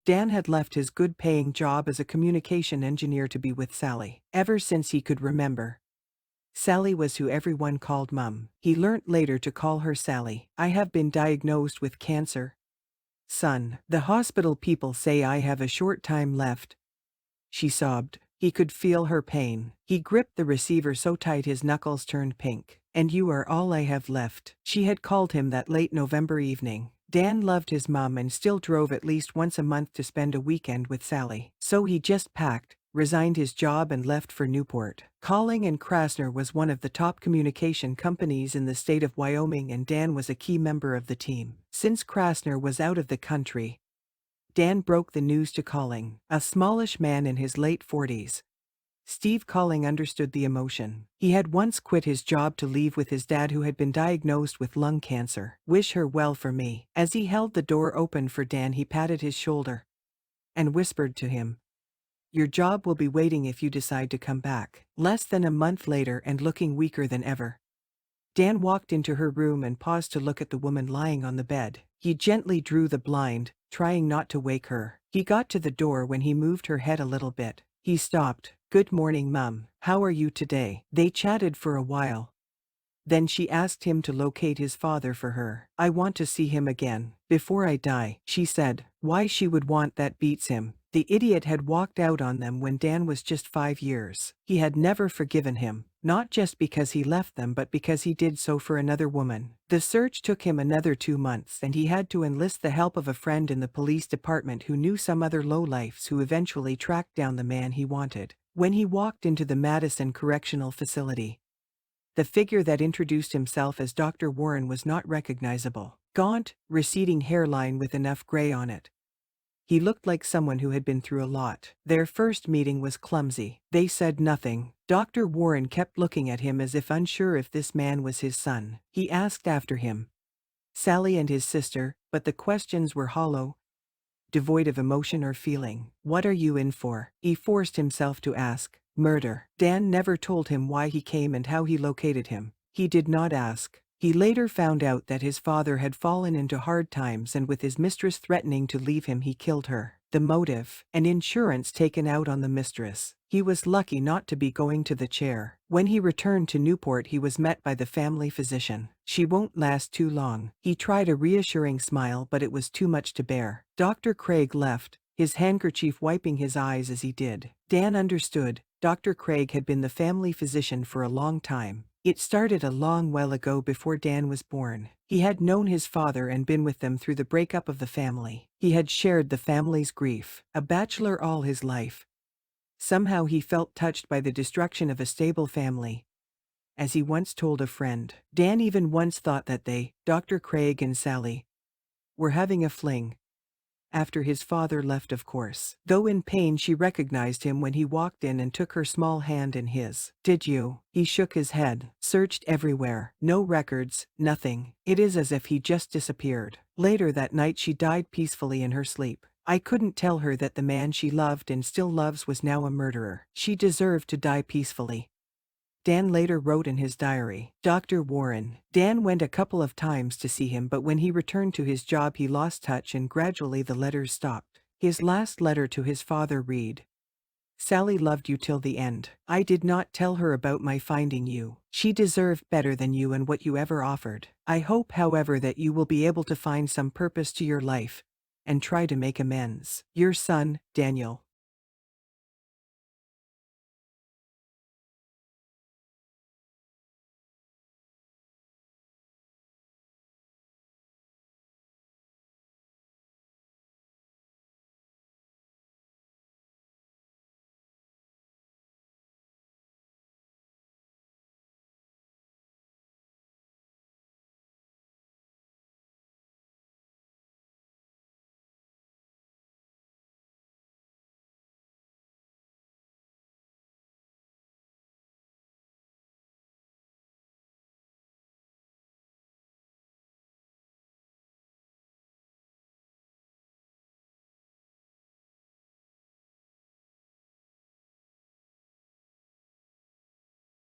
Dan had left his good-paying job as a communication engineer to be with Sally. Ever since he could remember, Sally was who everyone called Mum. He learnt later to call her Sally. "I have been diagnosed with cancer, son. The hospital people say I have a short time left," she sobbed. He could feel her pain. He gripped the receiver so tight his knuckles turned pink. "And you are all I have left." She had called him that late November evening. Dan loved his mum and still drove at least once a month to spend a weekend with Sally. So he just packed, resigned his job and left for Newport. Calling and Krasner was one of the top communication companies in the state of Wyoming, and Dan was a key member of the team. Since Krasner was out of the country, Dan broke the news to Calling, a smallish man in his late 40s. Steve Calling understood the emotion. He had once quit his job to leave with his dad, who had been diagnosed with lung cancer. "Wish her well for me." As he held the door open for Dan, he patted his shoulder and whispered to him, "Your job will be waiting if you decide to come back." Less than a month later, and looking weaker than ever, Dan walked into her room and paused to look at the woman lying on the bed. He gently drew the blind, trying not to wake her. He got to the door when he moved her head a little bit. He stopped. "Good morning, Mum. How are you today?" They chatted for a while. Then she asked him to locate his father for her. "I want to see him again, before I die," she said. Why she would want that beats him. The idiot had walked out on them when Dan was just 5 years. He had never forgiven him, not just because he left them but because he did so for another woman. The search took him another 2 months, and he had to enlist the help of a friend in the police department who knew some other lowlifes, who eventually tracked down the man he wanted. When he walked into the Madison Correctional Facility, the figure that introduced himself as Dr. Warren was not recognizable. Gaunt, receding hairline with enough gray on it, he looked like someone who had been through a lot. Their first meeting was clumsy. They said nothing. Dr. Warren kept looking at him as if unsure if this man was his son. He asked after him, Sally and his sister, but the questions were hollow, devoid of emotion or feeling. "What are you in for?" he forced himself to ask. "Murder." Dan never told him why he came and how he located him. He did not ask. He later found out that his father had fallen into hard times, and with his mistress threatening to leave him, he killed her. The motive: an insurance taken out on the mistress. He was lucky not to be going to the chair. When he returned to Newport, he was met by the family physician. "She won't last too long." He tried a reassuring smile, but it was too much to bear. Dr. Craig left, his handkerchief wiping his eyes as he did. Dan understood. Dr. Craig had been the family physician for a long time. It started a long while ago, before Dan was born. He had known his father and been with them through the breakup of the family. He had shared the family's grief. A bachelor all his life, somehow he felt touched by the destruction of a stable family. As he once told a friend, Dan even once thought that they, Dr. Craig and Sally, were having a fling. After his father left, of course. Though in pain, she recognized him when he walked in and took her small hand in his. "Did you?" He shook his head. "Searched everywhere. No records, nothing. It is as if he just disappeared." Later that night, she died peacefully in her sleep. "I couldn't tell her that the man she loved and still loves was now a murderer. She deserved to die peacefully," Dan later wrote in his diary. Dr. Warren. Dan went a couple of times to see him, but when he returned to his job, he lost touch and gradually the letters stopped. His last letter to his father read, "Sally loved you till the end. I did not tell her about my finding you. She deserved better than you and what you ever offered. I hope, however, that you will be able to find some purpose to your life and try to make amends. Your son, Daniel."